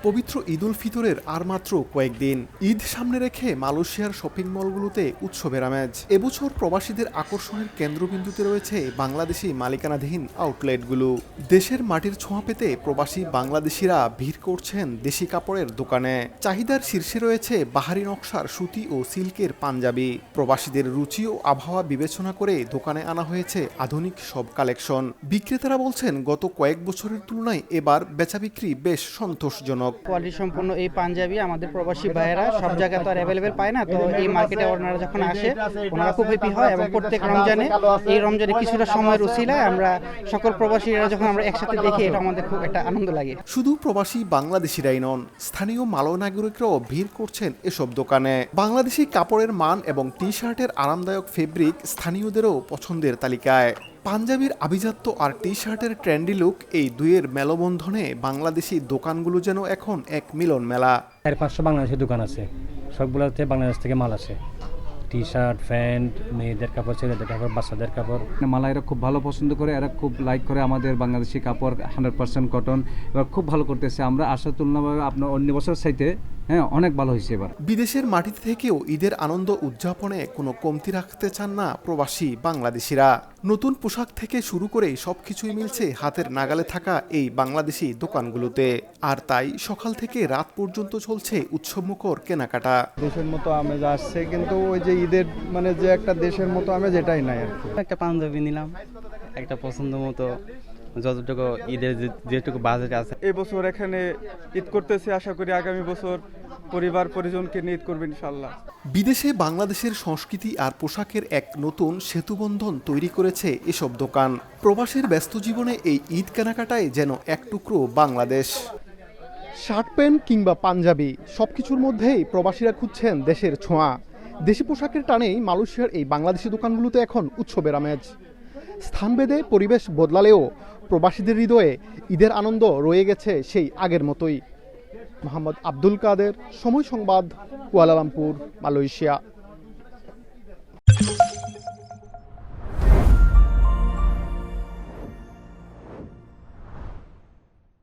পবিত্র ঈদ উল ফিতরের আর মাত্র কয়েকদিন। ঈদ সামনে রেখে মালয়েশিয়ার শপিং মলগুলোতে উৎসবের আমেজ। এবছর প্রবাসীদের আকর্ষণের কেন্দ্রবিন্দুতে রয়েছে বাংলাদেশি মালিকানাধীন আউটলেটগুলো। দেশের মাটির ছোঁয়া পেতে প্রবাসী বাংলাদেশিরা ভিড় করছেন দেশি কাপড়ের দোকানে। চাহিদার শীর্ষে রয়েছে বাহারি নকশার সুতি ও সিল্কের পাঞ্জাবি। প্রবাসীদের রুচি ও আবহাওয়া বিবেচনা করে দোকানে আনা হয়েছে আধুনিক সব কালেকশন। বিক্রেতারা বলছেন, গত কয়েক বছরের তুলনায় এবার বেচাবিক্রি বেশ সন্তোষজনক। কোয়ালিটি সম্পন্ন এই পাঞ্জাবি আমাদের প্রবাসী ভাইয়েরা সব জায়গায় তো আর অ্যাভেলেবেল পায় না, তো এই মার্কেটে ওনারা যখন আসে ওনারা খুব হ্যাপি হয়। এবং প্রত্যেক রমজানে কিছুটা সময়ের উছিলায় আমরা সকল প্রবাসীরা যখন আমরা একসাথে দেখি, এটা আমাদের খুব একটা আনন্দ লাগে। শুধু প্রবাসী বাংলাদেশিরাই নন, স্থানীয় মালয় নাগরিকরাও ভিড় করছেন এসব দোকানে। বাংলাদেশি কাপড়ের মান এবং টি শার্টের আরামদায়ক ফেব্রিক স্থানীয়দেরও পছন্দের তালিকায়। পাঞ্জাবির আভিজাত্য আর টি শার্টের ট্রেন্ডি লুক, এই দুইয়ের মেলবন্ধনে বাংলাদেশি দোকানগুলো যেন এখন এক মিলন মেলা। 400-500 বাংলাদেশি দোকান আছে, সবগুলোতে বাংলাদেশ থেকে মাল আসে। টি শার্ট, প্যান্ট, মেয়েদের কাপড়, ছেলেদের কাপড়, বাচ্চাদের কাপড়। মালাইরা খুব ভালো পছন্দ করে, এরা খুব লাইক করে আমাদের বাংলাদেশি কাপড়, 100% কটন। এবার খুব ভালো করতেছে। আমরা আশা তুলনাভাবে আপনার অন্য বছর চাইতে অনেক ভালো হয়েছে এবার। বিদেশের মাটিতে থেকেও ঈদের আনন্দ উদযাপনে কোনো কমতি রাখতে চান না প্রবাসী বাংলাদেশিরা। নতুন পোশাক থেকে শুরু করে সবকিছুই মিলছে হাতের নাগালে থাকা এই বাংলাদেশি দোকানগুলোতে। আর তাই সকাল থেকে রাত পর্যন্ত চলছে উৎসবমুখর কেনাকাটা। দেশের মতো আমেজ আসছে, কিন্তু ওই যে ঈদের যে একটা দেশের মতো আমেজ, এটাই নাই আর কি। একটা পাঞ্জাবি নিলাম, একটা পছন্দ মতো, যতটুকু ঈদের যেটুকু বাজেট আছে। এবছর এখানে ঈদ করতেছি, আশা করি আগামী বছর পরিবার পরিজনকে নিয়ে ঈদ করবেন ইনশাআল্লাহ। বিদেশে বাংলাদেশের সংস্কৃতি আর পোশাকের এক নতুন সেতুবন্ধন তৈরি করেছে এসব দোকান। প্রবাসীর ব্যস্ত জীবনে এই ঈদ কেনাকাটায় যেন এক টুকরো বাংলাদেশ। শার্ট প্যান্ট কিংবা পাঞ্জাবি, সবকিছুর মধ্যেই প্রবাসীরা খুঁজছেন দেশের ছোঁয়া। দেশি পোশাকের টানেই মালয়েশিয়ার এই বাংলাদেশি দোকানগুলোতে এখন উৎসবের আমেজ। স্থানভেদে পরিবেশ বদলালেও প্রবাসীদের হৃদয়ে ঈদের আনন্দ রয়ে গেছে সেই আগের মতোই। মোহাম্মদ আব্দুল কাদের, সময় সংবাদ, কুয়ালালামপুর, মালয়েশিয়া।